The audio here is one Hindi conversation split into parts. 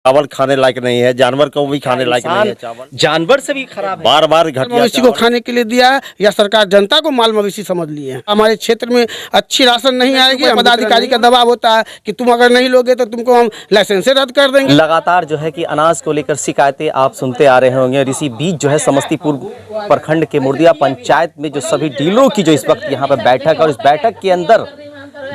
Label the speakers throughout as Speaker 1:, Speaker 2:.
Speaker 1: चावल खाने लायक नहीं है, जानवर को भी खाने लायक नहीं है। चावल
Speaker 2: जानवर से भी खराब है।
Speaker 1: बार बार घटिया
Speaker 3: मवेशी को खाने के लिए दिया है या सरकार जनता को माल मवेशी समझ लिए है। हमारे क्षेत्र में अच्छी राशन नहीं आएगी। पदाधिकारी का दबाव होता है कि तुम अगर नहीं लोगे तो तुमको हम लाइसेंस रद्द कर देंगे।
Speaker 2: लगातार जो है कि अनाज को लेकर शिकायतें आप सुनते आ रहे होंगे और इसी बीच जो है समस्तीपुर प्रखंड के मुर्दिया पंचायत में जो सभी डीलरों की जो इस वक्त यहाँ पर बैठक और इस बैठक के अंदर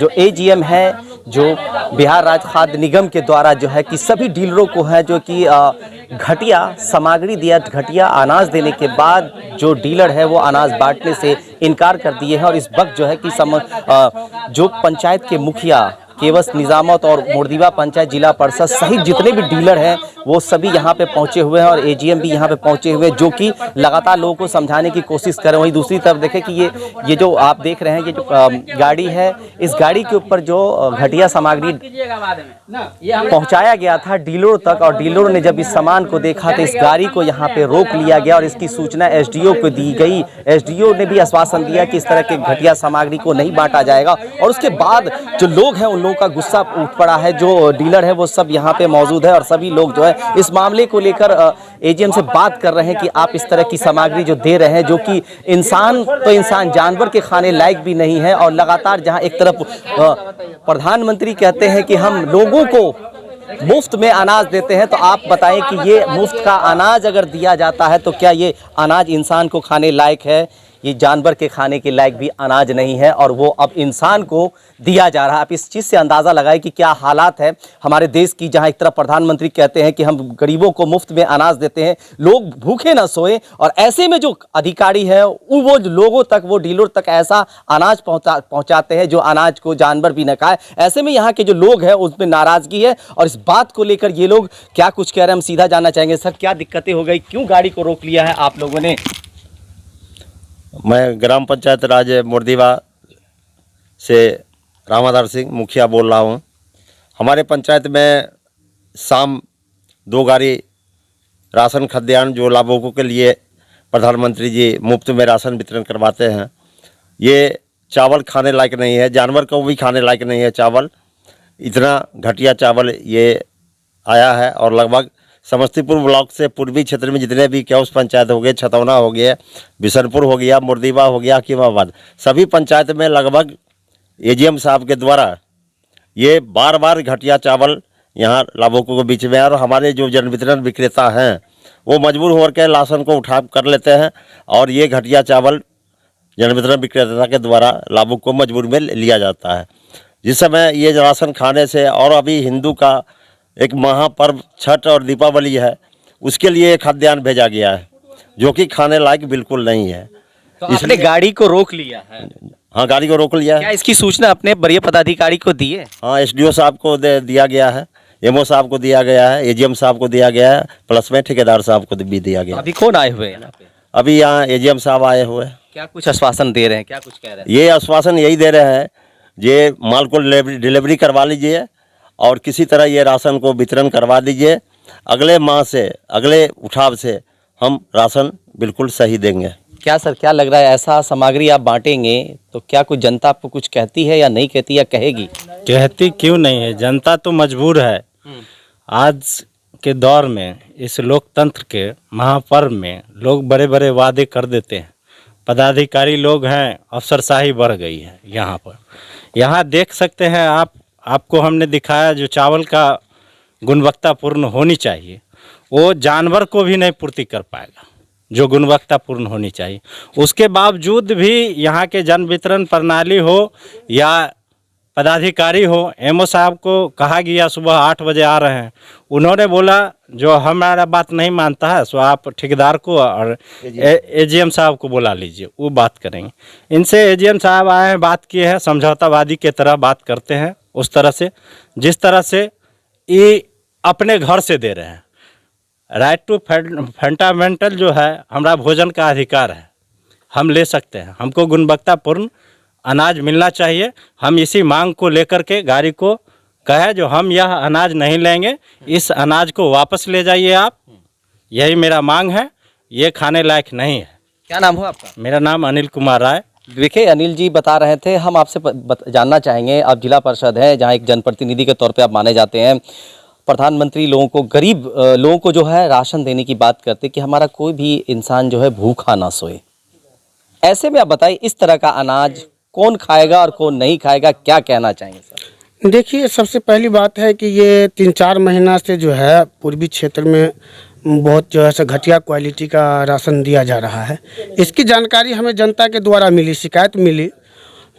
Speaker 2: जो एजीएम है, जो बिहार राज्य खाद्य निगम के द्वारा जो है कि सभी डीलरों को है जो कि घटिया सामग्री दिया, घटिया अनाज देने के बाद जो डीलर है वो अनाज बांटने से इनकार कर दिए हैं। और इस वक्त जो है कि जो पंचायत के मुखिया केवस निजामत और मुर्दिवा पंचायत जिला परिषद सहित जितने भी डीलर हैं वो सभी यहाँ पे पहुँचे हुए हैं और एजीएम भी यहाँ पे पहुँचे हुए हैं, जो कि लगातार लोगों को समझाने की कोशिश कर रहे हैं। वहीं दूसरी तरफ देखें कि ये जो आप देख रहे हैं ये जो गाड़ी है, इस गाड़ी के ऊपर जो घटिया सामग्री पहुँचाया गया था डीलरों तक, और डीलरों ने जब इस सामान को देखा तो इस गाड़ी को यहाँ पे रोक लिया गया और इसकी सूचना एसडीओ को दी गई। एसडीओ ने भी आश्वासन दिया कि इस तरह के घटिया सामग्री को नहीं बांटा जाएगा। और उसके बाद जो लोग हैं उन लोगों का गुस्सा उठ पड़ा है। जो डीलर है वो सब यहाँ पे मौजूद है और सभी लोग जो है इस मामले को लेकर एजीएम से बात कर रहे हैं कि आप इस तरह की सामग्री जो दे रहे हैं, जो कि इंसान तो इंसान जानवर के खाने लायक भी नहीं है। और लगातार जहाँ एक तरफ प्रधानमंत्री कहते हैं कि हम लोगों को मुफ्त में अनाज देते हैं, तो आप बताएं कि ये मुफ्त का अनाज अगर दिया जाता है तो क्या ये अनाज इंसान को खाने लायक है? ये जानवर के खाने के लायक भी अनाज नहीं है और वो अब इंसान को दिया जा रहा है। आप इस चीज़ से अंदाज़ा लगाएं कि क्या हालात है हमारे देश की, जहां एक तरफ प्रधानमंत्री कहते हैं कि हम गरीबों को मुफ्त में अनाज देते हैं, लोग भूखे ना सोए, और ऐसे में जो अधिकारी है वो लोगों तक, वो डीलर तक ऐसा अनाज पहुंचाते हैं जो अनाज को जानवर भी न खाए। ऐसे में यहाँ के जो लोग हैं उसमें नाराज़गी है और इस बात को लेकर ये लोग क्या कुछ कह रहे हैं हम सीधा जानना चाहेंगे। सर, क्या दिक्कतें हो गई, क्यों गाड़ी को रोक लिया है आप लोगों ने?
Speaker 1: मैं ग्राम पंचायत राज मुर्दिवा से रामाधार सिंह मुखिया बोल रहा हूँ। हमारे पंचायत में शाम 2 गाड़ी राशन खाद्यान्न जो लाभुकों के लिए प्रधानमंत्री जी मुफ्त में राशन वितरण करवाते हैं, ये चावल खाने लायक नहीं है, जानवर को भी खाने लायक नहीं है। चावल इतना घटिया चावल ये आया है और लगभग समस्तीपुर ब्लॉक से पूर्वी क्षेत्र में जितने भी केवस पंचायत हो गए, छतौना हो गया, बिशनपुर हो गया, मुर्दिवा हो गया, हकीमाबाद, सभी पंचायत में लगभग एजीएम साहब के द्वारा ये बार बार घटिया चावल यहाँ लाभुकों के बीच में है। और हमारे जो जन वितरण विक्रेता हैं वो मजबूर होकर के राशन को उठा कर लेते हैं और ये घटिया चावल जन वितरण विक्रेता के द्वारा लाभुक को मजबूर में लिया जाता है। जिस समय ये राशन खाने से, और अभी हिंदू का एक महापर्व छठ और दीपावली है, उसके लिए खाद्यान्न भेजा गया है जो कि खाने लायक बिल्कुल नहीं है।
Speaker 2: तो आपने गाड़ी को रोक लिया है?
Speaker 1: हाँ, गाड़ी को रोक लिया है।
Speaker 2: क्या इसकी सूचना अपने वरीय पदाधिकारी को दी है?
Speaker 1: हाँ, एसडीओ साहब को दिया गया है, एमओ साहब को दिया गया है, एजीएम साहब को दिया गया है, प्लस में ठेकेदार साहब को भी दिया गया।
Speaker 2: अभी कौन आए हुए हैं?
Speaker 1: अभी यहाँ एजीएम साहब आए हुए हैं।
Speaker 2: क्या कुछ आश्वासन दे रहे हैं, क्या कुछ कह रहे हैं?
Speaker 1: ये आश्वासन यही दे रहे हैं, ये माल को डिलीवरी करवा लीजिए और किसी तरह ये राशन को वितरण करवा दीजिए। अगले माह से, अगले उठाव से हम राशन बिल्कुल सही देंगे।
Speaker 2: क्या सर, क्या लग रहा है, ऐसा सामग्री आप बांटेंगे तो क्या कुछ जनता आपको कुछ कहती है या नहीं कहती, या कहेगी?
Speaker 4: कहती क्यों नहीं है, जनता तो मजबूर है। आज के दौर में, इस लोकतंत्र के महापर्व में लोग बड़े बड़े वादे कर देते हैं। पदाधिकारी लोग हैं, अफसरशाही बढ़ गई है यहाँ पर। यहाँ देख सकते हैं आपको हमने दिखाया जो चावल का गुणवत्तापूर्ण होनी चाहिए वो जानवर को भी नहीं पूर्ति कर पाएगा जो गुणवत्तापूर्ण होनी चाहिए। उसके बावजूद भी यहाँ के जन वितरण प्रणाली हो या पदाधिकारी हो, एमओ साहब को कहा गया सुबह 8 बजे आ रहे हैं, उन्होंने बोला जो हमारा बात नहीं मानता है सो आप ठेकेदार को और एजीएम साहब को बुला लीजिए, वो बात करेंगे। इनसे एजीएम साहब आए हैं, बात किए हैं, समझौतावादी के तरह बात करते हैं, उस तरह से जिस तरह से ये अपने घर से दे रहे हैं। राइट टू फंडामेंटल जो है, हमारा भोजन का अधिकार है, हम ले सकते हैं, हमको गुणवत्तापूर्ण अनाज मिलना चाहिए। हम इसी मांग को लेकर के गाड़ी को कहे जो हम यह अनाज नहीं लेंगे, इस अनाज को वापस ले जाइए आप, यही मेरा मांग है, ये खाने लायक नहीं है।
Speaker 2: क्या नाम हो आपका?
Speaker 4: मेरा नाम अनिल कुमार राय।
Speaker 2: देखिए, अनिल जी बता रहे थे, हम आपसे जानना चाहेंगे, आप जिला परिषद हैं जहाँ एक जनप्रतिनिधि के तौर पे आप माने जाते हैं, प्रधानमंत्री लोगों को, गरीब लोगों को जो है राशन देने की बात करते कि हमारा कोई भी इंसान जो है भूखा ना सोए। ऐसे में आप बताइए, इस तरह का अनाज कौन खाएगा और कौन नहीं खाएगा, क्या कहना चाहेंगे सर?
Speaker 3: देखिए, सबसे पहली बात है कि ये 3-4 महीना से जो है पूर्वी क्षेत्र में बहुत जो है घटिया क्वालिटी का राशन दिया जा रहा है। इसकी जानकारी हमें जनता के द्वारा मिली, शिकायत मिली,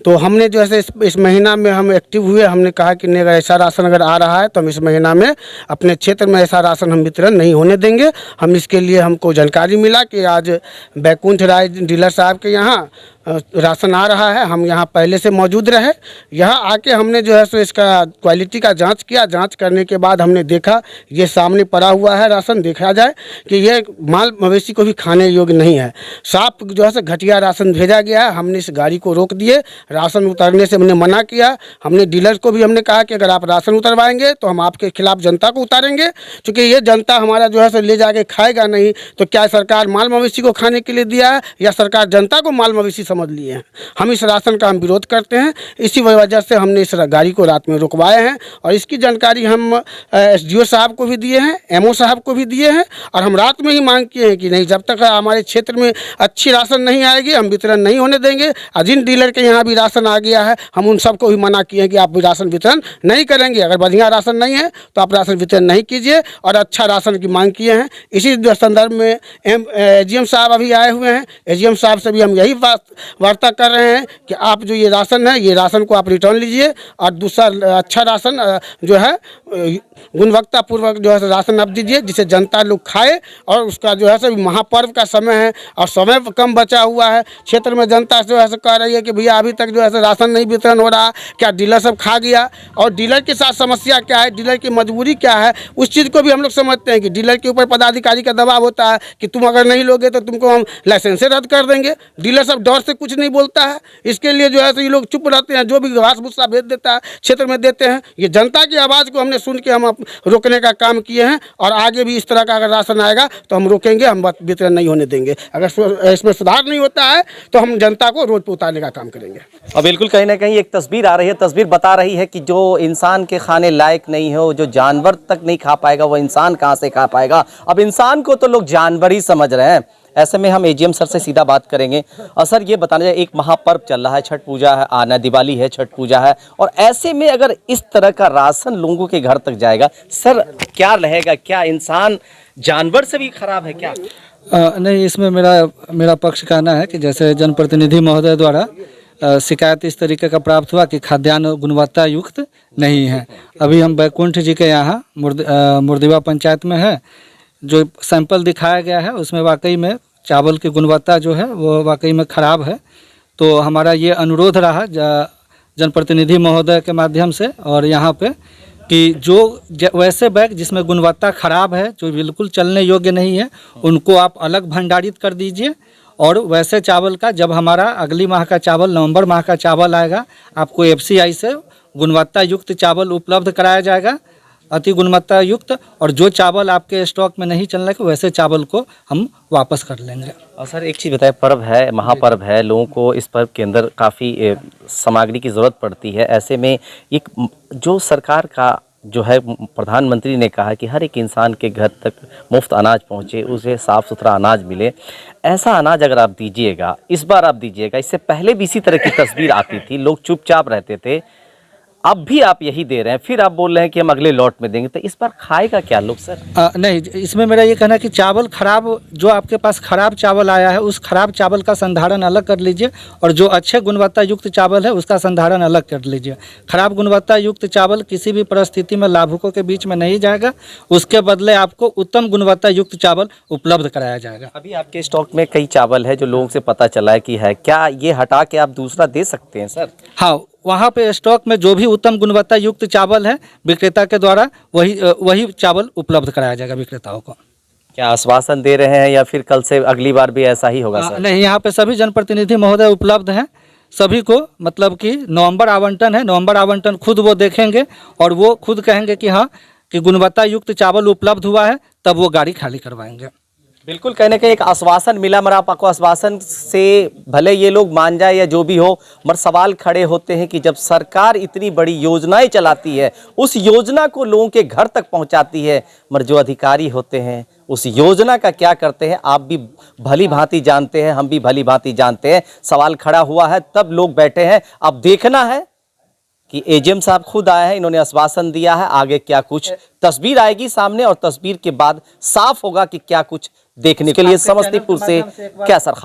Speaker 3: तो हमने जो है इस महीना में हम एक्टिव हुए। हमने कहा कि नहीं, अगर ऐसा राशन अगर आ रहा है तो हम इस महीना में अपने क्षेत्र में ऐसा राशन हम वितरण नहीं होने देंगे। हम इसके लिए हमको जानकारी मिला कि आज बैकुंठ राय डीलर साहब के यहाँ राशन आ रहा है। हम यहाँ पहले से मौजूद रहे। यहाँ आके हमने जो है सो इसका क्वालिटी का जांच किया। जांच करने के बाद हमने देखा ये सामने पड़ा हुआ है राशन, देखा जाए कि ये माल मवेशी को भी खाने योग्य नहीं है। साफ जो है सो घटिया राशन भेजा गया है। हमने इस गाड़ी को रोक दिए, राशन उतारने से हमने मना किया। हमने डीलर को भी हमने कहा कि अगर आप राशन उतरवाएंगे तो हम आपके खिलाफ जनता को उतारेंगे, क्योंकि ये जनता हमारा जो है सो ले जाके खाएगा नहीं। तो क्या सरकार माल मवेशी को खाने के लिए दिया है या सरकार जनता को माल मवेशी समझ लिए हैं? हम इस राशन का हम विरोध करते हैं। इसी वजह से हमने इस गाड़ी को रात में रुकवाए हैं और इसकी जानकारी हम SDO साहब को भी दिए हैं, MO साहब को भी दिए हैं। और हम रात में ही मांग किए हैं कि नहीं, जब तक हमारे क्षेत्र में अच्छी राशन नहीं आएगी हम वितरण नहीं होने देंगे। और जिन डीलर के यहाँ भी राशन आ गया है हम उन सबको भी मना किए हैं कि आप राशन वितरण नहीं करेंगे। अगर बढ़िया राशन नहीं है तो आप राशन वितरण नहीं कीजिए और अच्छा राशन की मांग किए हैं। इसी संदर्भ में AGM साहब अभी आए हुए हैं। AGM साहब से भी हम यही वार्ता कर रहे हैं कि आप जो ये राशन है, ये राशन को आप रिटर्न लीजिए और दूसरा अच्छा राशन जो है गुणवत्तापूर्वक जो है राशन आप दीजिए, जिसे जनता लोग खाए। और उसका जो है सो महापर्व का समय है और समय कम बचा हुआ है। क्षेत्र में जनता जो है कह रही है कि भैया अभी तक जो है राशन नहीं वितरण हो रहा, क्या डीलर सब खा गया? और डीलर के साथ समस्या क्या है, डीलर की मजबूरी क्या है, उस चीज़ को भी हम लोग समझते हैं कि डीलर के ऊपर पदाधिकारी का दबाव होता है कि तुम अगर नहीं लोगे तो तुमको हम लाइसेंस रद्द कर देंगे। डीलर सब डर से कुछ नहीं बोलता है। इसके लिए जो है ये लोग चुप रहते हैं, जो भी घास भूसा भेज देता है क्षेत्र में देते हैं। ये जनता की आवाज़ को हमने सुन के हम रोकने का काम किए हैं और आगे भी इस तरह का अगर राशन आएगा तो हम रोकेंगे, हम वितरण नहीं होने देंगे। अगर इसमें सुधार नहीं होता है तो हम जनता को रोड पर उतारने का काम करेंगे।
Speaker 2: और बिल्कुल कहीं ना कहीं एक तस्वीर आ रही है, तस्वीर बता रही है कि जो इंसान के खाने लायक नहीं हो, जो जानवर तक नहीं खा पाएगा, वो इंसान कहाँ से खा पाएगा? अब इंसान को तो लोग जानवर ही समझ रहे हैं। ऐसे में हम AGM सर से सीधा बात करेंगे। और सर ये बताना चाहिए, एक महापर्व चल रहा है, छठ पूजा है, आना दिवाली है, छठ पूजा है, और ऐसे में अगर इस तरह का राशन लोगों के घर तक जाएगा, सर क्या रहेगा? क्या इंसान जानवर से भी खराब है क्या?
Speaker 5: नहीं, इसमें मेरा पक्ष कहना है कि जैसे जनप्रतिनिधि महोदय द्वारा शिकायत इस तरीके का प्राप्त हुआ कि खाद्यान्न गुणवत्ता युक्त नहीं है। अभी हम बैकुंठ जी के यहाँ मुर्दिवा पंचायत में है, जो सैंपल दिखाया गया है उसमें वाकई में चावल की गुणवत्ता जो है वो वाकई में ख़राब है। तो हमारा ये अनुरोध रहा जनप्रतिनिधि महोदय के माध्यम से और यहाँ पे कि जो वैसे बैग जिसमें गुणवत्ता ख़राब है, जो बिल्कुल चलने योग्य नहीं है, उनको आप अलग भंडारित कर दीजिए। और वैसे चावल का जब हमारा अगली माह का चावल, नवंबर माह का चावल आएगा, आपको FCI से गुणवत्ता युक्त चावल उपलब्ध कराया जाएगा, अति गुणवत्ता युक्त। और जो चावल आपके स्टॉक में नहीं चलने के, वैसे चावल को हम वापस कर लेंगे।
Speaker 2: और सर एक चीज़ बताएं, पर्व है, महापर्व है, लोगों को इस पर्व के अंदर काफ़ी सामग्री की ज़रूरत पड़ती है। ऐसे में एक जो सरकार का जो है, प्रधानमंत्री ने कहा कि हर एक इंसान के घर तक मुफ्त अनाज पहुंचे, उसे साफ़ सुथरा अनाज मिले, ऐसा अनाज अगर आप दीजिएगा, इस बार आप दीजिएगा। इससे पहले भी इसी तरह की तस्वीर आती थी, लोग चुपचाप रहते थे। अब भी आप यही दे रहे हैं, फिर आप बोल रहे हैं कि हम अगले लॉट में देंगे, तो इस बार खाएगा क्या लोग सर?
Speaker 5: नहीं, इसमें मेरा ये कहना है कि चावल खराब, जो आपके पास खराब चावल आया है उस खराब चावल का संधारण अलग कर लीजिए और जो अच्छे गुणवत्ता युक्त चावल है उसका संधारण अलग कर लीजिए। खराब गुणवत्ता युक्त चावल किसी भी परिस्थिति में लाभुकों के बीच में नहीं जाएगा, उसके बदले आपको उत्तम गुणवत्ता युक्त चावल उपलब्ध कराया जाएगा।
Speaker 2: अभी आपके स्टॉक में कई चावल है जो लोगों से पता चला है कि है, क्या ये हटा के आप दूसरा दे सकते हैं सर?
Speaker 5: हाँ, वहाँ पे स्टॉक में जो भी उत्तम गुणवत्ता युक्त चावल है विक्रेता के द्वारा वही चावल उपलब्ध कराया जाएगा विक्रेताओं को।
Speaker 2: क्या आश्वासन दे रहे हैं या फिर कल से अगली बार भी ऐसा ही होगा सर?
Speaker 5: नहीं, यहाँ पे सभी जनप्रतिनिधि महोदय उपलब्ध हैं, सभी को मतलब कि नवंबर आवंटन है, नवंबर आवंटन खुद वो देखेंगे और वो खुद कहेंगे कि हाँ कि गुणवत्ता युक्त चावल उपलब्ध हुआ है, तब वो गाड़ी खाली करवाएंगे।
Speaker 2: बिल्कुल, कहीं ना कहीं एक आश्वासन मिला, मगर आपको आश्वासन से भले ये लोग मान जाए या जो भी हो, मगर सवाल खड़े होते हैं कि जब सरकार इतनी बड़ी योजनाएं चलाती है, उस योजना को लोगों के घर तक पहुंचाती है, मगर जो अधिकारी होते हैं उस योजना का क्या करते हैं आप भी भली भांति जानते हैं, हम भी भली भांति जानते हैं। सवाल खड़ा हुआ है तब लोग बैठे हैं, अब देखना है कि एजीएम साहब खुद आए हैं, इन्होंने आश्वासन दिया है, आगे क्या कुछ तस्वीर आएगी सामने और तस्वीर के बाद साफ होगा कि क्या कुछ देखने के लिए। समस्तीपुर से कैसर खान।